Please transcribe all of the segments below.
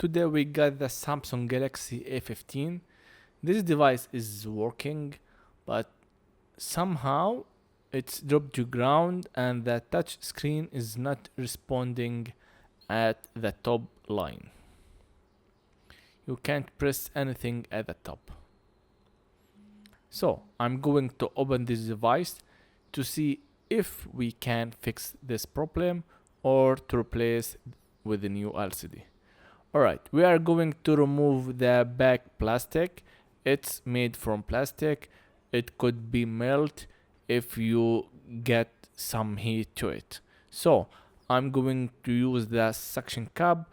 Today we got the Samsung Galaxy A15. This device is working, but somehow it's dropped to ground and the touch screen is not responding at the top line. You can't press anything at the top. So I'm going to open this device to see if we can fix this problem or to replace with a new LCD. Alright, we are going to remove the back plastic. It's made from plastic. It could be melt if you get some heat to it. So I'm going to use the suction cup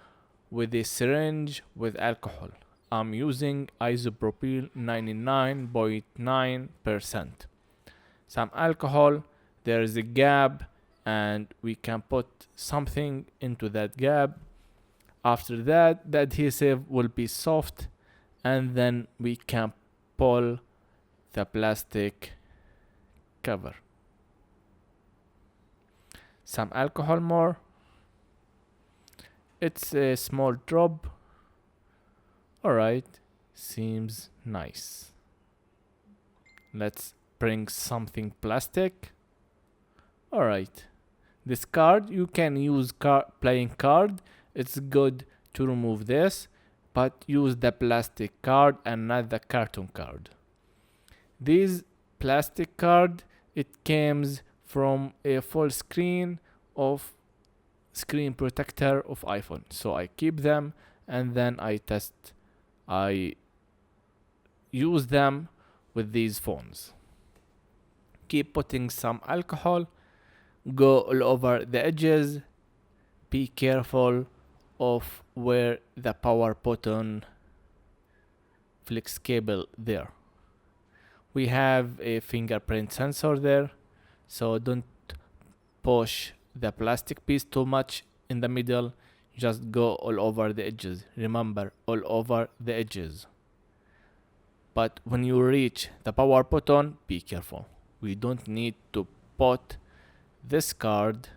with a syringe with alcohol. I'm using isopropyl 99.9%. Some alcohol, there is a gap, and we can put something into that gap. After that, the adhesive will be soft, and then we can pull the plastic cover. Some alcohol more. It's a small drop. Alright, seems nice. Let's bring something plastic. Alright, this card, you can use playing card. It's good to remove this, but use the plastic card and not the cartoon card. This plastic card, it comes from a full screen of screen protector of iPhone. So I keep them and then I use them with these phones. Keep putting some alcohol, go all over the edges, be careful of where the power button flex cable there. We have a fingerprint sensor there, so don't push the plastic piece too much in the middle. Just go all over the edges. Remember, all over the edges. But when you reach the power button, be careful. We don't need to put this card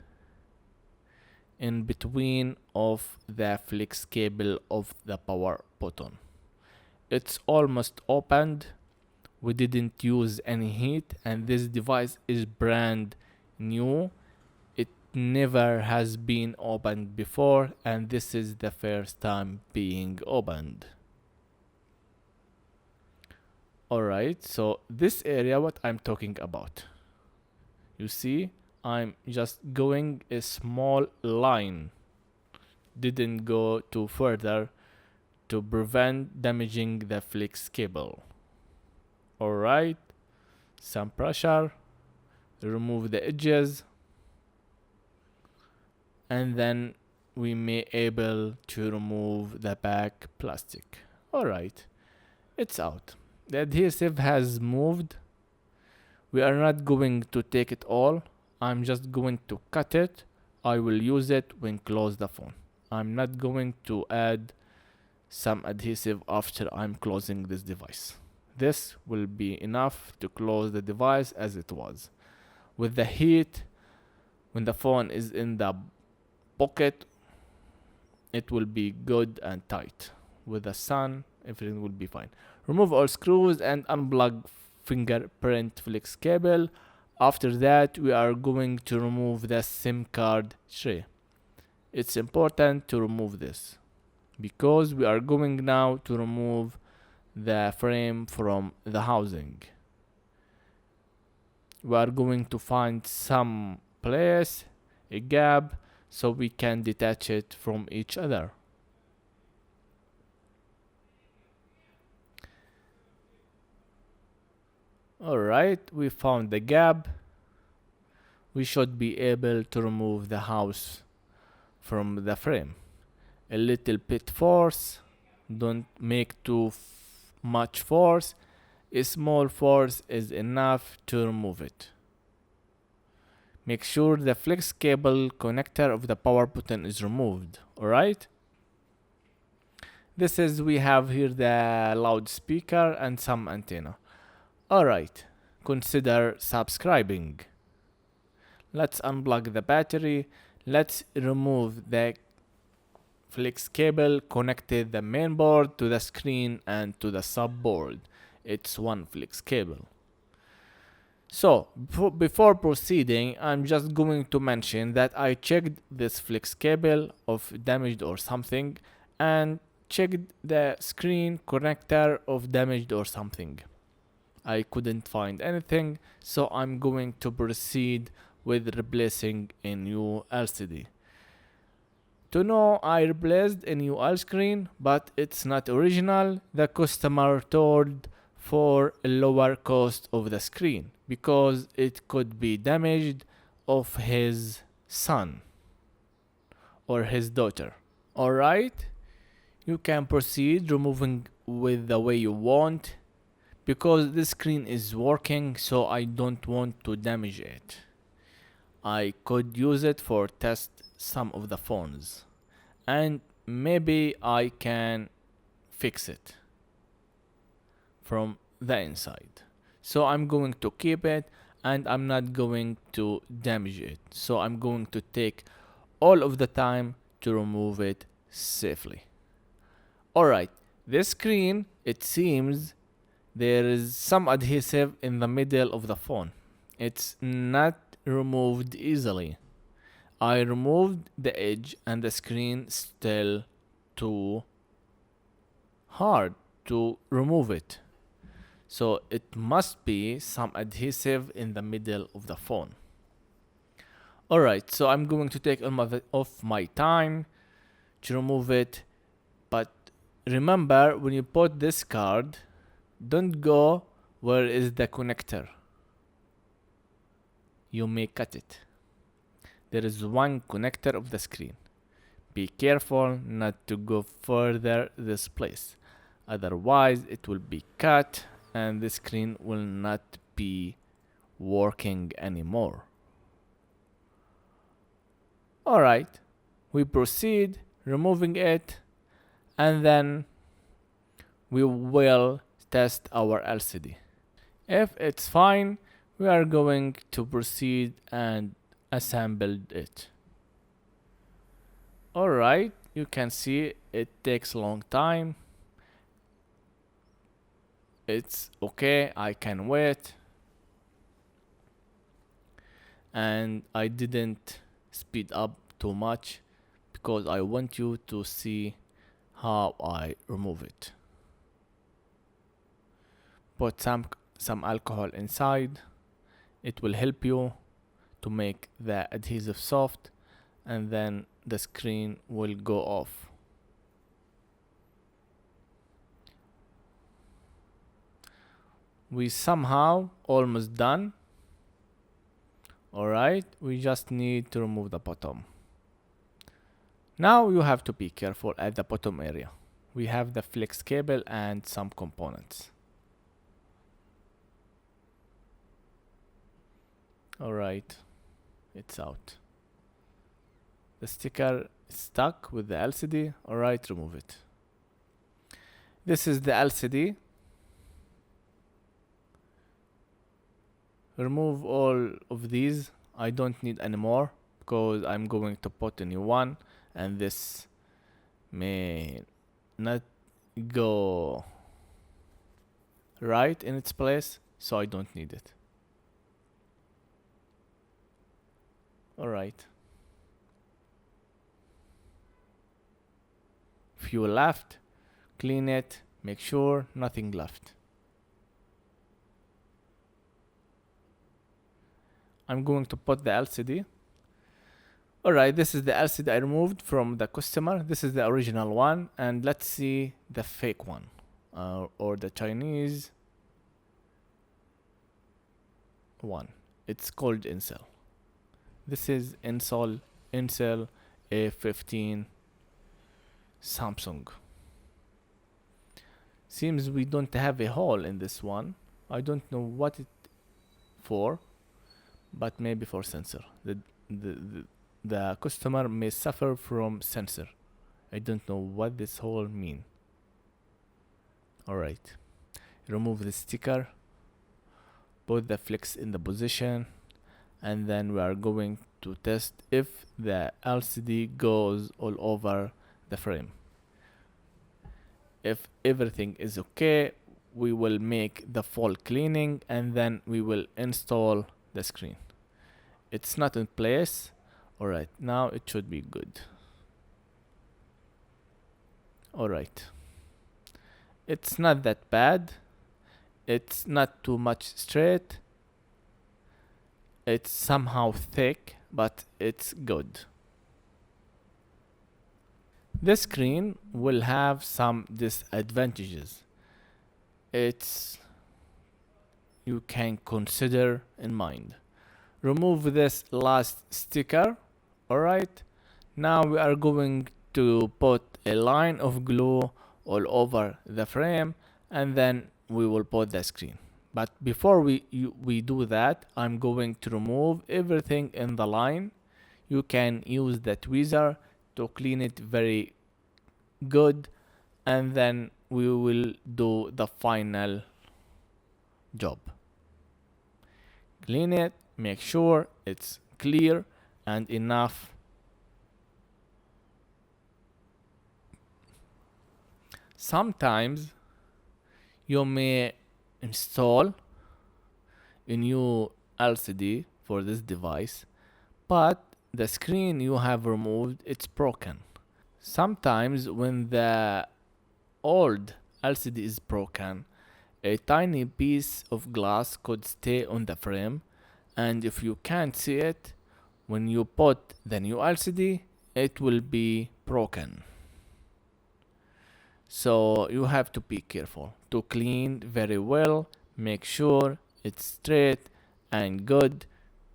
in between of the flex cable of the power button. It's almost opened. We didn't use any heat, and this device is brand new. It never has been opened before, and this is the first time being opened. Alright, so this area what I'm talking about. You see, I'm just going a small line. Didn't go too further to prevent damaging the flex cable. Alright, some pressure, remove the edges, and then we may able to remove the back plastic. Alright, it's out. The adhesive has moved. We are not going to take it all. I'm just going to cut it. I will use it when close the phone. I'm not going to add some adhesive after I'm closing this device. This will be enough to close the device as it was. With the heat, when the phone is in the pocket, it will be good and tight. With the sun, everything will be fine. Remove all screws and unplug fingerprint flex cable. After that, we are going to remove the SIM card tray. It's important to remove this because we are going now to remove the frame from the housing. We are going to find some place, a gap, so we can detach it from each other. Alright, we found the gap. We should be able to remove the house from the frame. A little bit force, don't make too much force. A small force is enough to remove it. Make sure the flex cable connector of the power button is removed. Alright? This is, we have here the loudspeaker and some antenna. Alright, consider subscribing. Let's unplug the battery. Let's remove the flex cable connected the main board to the screen and to the subboard. It's one flex cable. So before proceeding, I'm just going to mention that I checked this flex cable of damaged or something, and checked the screen connector of damaged or something. I couldn't find anything, so I'm going to proceed with replacing a new LCD. To know, I replaced a new L screen, but it's not original. The customer told for a lower cost of the screen because it could be damaged of his son or his daughter. Alright, you can proceed removing with the way you want because the screen is working, so I don't want to damage it. I could use it for test some of the phones, and maybe I can fix it from the inside. So I'm going to keep it, and I'm not going to damage it. So I'm going to take all of the time to remove it safely. Alright, this screen, it seems there is some adhesive in the middle of the phone. It's not removed easily. I removed the edge and the screen still too hard to remove it. So it must be some adhesive in the middle of the phone. Alright, so I'm going to take off my time to remove it. But remember, when you put this card, don't go where is the connector. You may cut it. There is one connector of the screen. Be careful not to go further this place. Otherwise, it will be cut and the screen will not be working anymore. Alright, we proceed removing it, and then we will test our LCD. If it's fine, we are going to proceed and assemble it. Alright, you can see it takes a long time. It's okay, I can wait. And I didn't speed up too much because I want you to see how I remove it. Put some alcohol inside. It will help you to make the adhesive soft, and then the screen will go off. We somehow almost done. Alright, we just need to remove the bottom. Now you have to be careful at the bottom area. We have the flex cable and some components. Alright, it's out. The sticker is stuck with the LCD. Alright, remove it. This is the LCD. Remove all of these. I don't need any more because I'm going to put a new one, and this may not go right in its place, so I don't need it. Alright. Few left. Clean it. Make sure nothing left. I'm going to put the LCD. Alright, this is the LCD I removed from the customer. This is the original one, and let's see the fake one, or the Chinese one. It's called Incel. This is Incel A15 Samsung. Seems we don't have a hole in this one. I don't know what it for, but maybe for sensor. The customer may suffer from sensor. I don't know what this hole mean. Alright, remove the sticker, put the flex in the position, and then we are going to test if the LCD goes all over the frame. If everything is okay, we will make the full cleaning and then we will install the screen. It's not in place. Alright, now it should be good. Alright, it's not that bad. It's not too much straight. It's somehow thick, but it's good. This screen will have some disadvantages. You can consider in mind. Remove this last sticker. Alright, now we are going to put a line of glue all over the frame and then we will put the screen. But before we do that, I'm going to remove everything in the line. You can use the tweezer to clean it very good and then we will do the final job. Clean it, make sure it's clear and enough. Sometimes you may install a new LCD for this device, but the screen you have removed, it's broken. Sometimes when the old LCD is broken, a tiny piece of glass could stay on the frame, and if you can't see it, when you put the new LCD, it will be broken. So you have to be careful to clean very well, make sure it's straight and good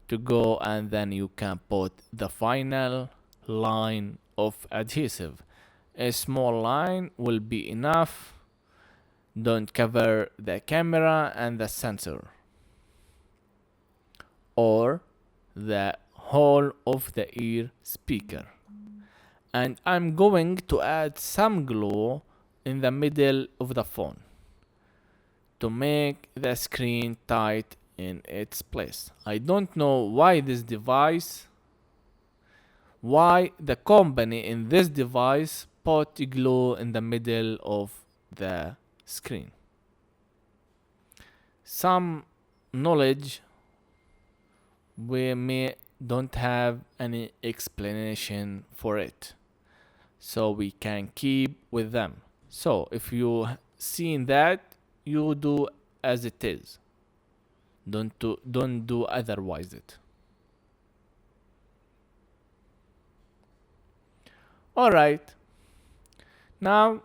to go, and then you can put the final line of adhesive. A small line will be enough. Don't cover the camera and the sensor or the whole of the ear speaker. And I'm going to add some glue in the middle of the phone to make the screen tight in its place. I don't know why the company in this device put glue in the middle of the screen. Some knowledge we don't have any explanation for it, so we can keep with them. So if you seen that, you do as it is. Don't do otherwise it. Alright, now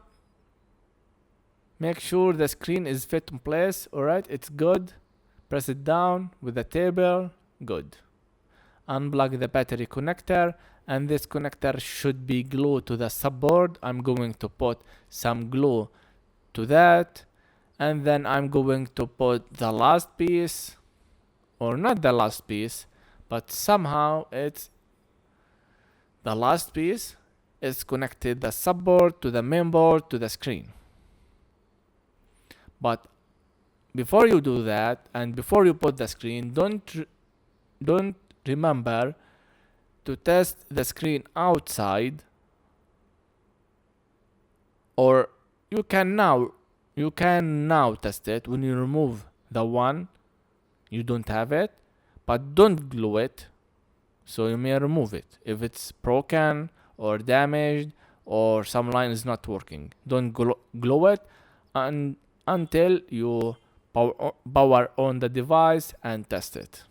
make sure the screen is fit in place. Alright, it's good. Press it down with the table. Good. Unplug the battery connector, and this connector should be glued to the subboard. I'm going to put some glue to that, and then I'm going to put the last piece, or not the last piece, but somehow it's the last piece is connected the subboard to the mainboard to the screen. But before you do that and before you put the screen, don't remember to test the screen outside, or you can now test it when you remove the one you don't have it, but don't glue it. So you may remove it if it's broken or damaged or some line is not working. Don't glue it until you power on the device and test it.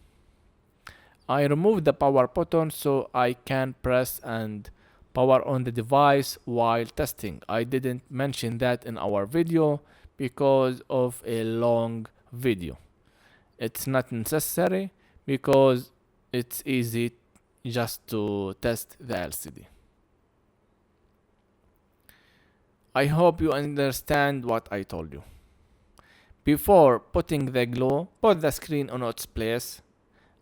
I removed the power button so I can press and power on the device while testing. I didn't mention that in our video because of a long video. It's not necessary because it's easy just to test the LCD. I hope you understand what I told you. Before putting the glue, put the screen on its place,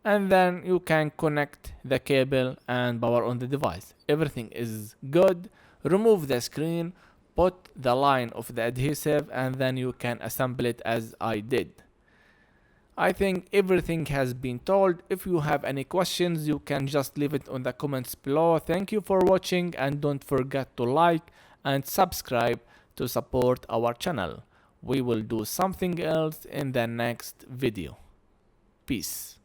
and then you can connect the cable and power on the device. Everything is good. Remove the screen, put the line of the adhesive, and then you can assemble it as I did. I think everything has been told. If you have any questions, you can just leave it on the comments below. Thank you for watching, and don't forget to like and subscribe to support our channel. We will do something else in the next video. Peace.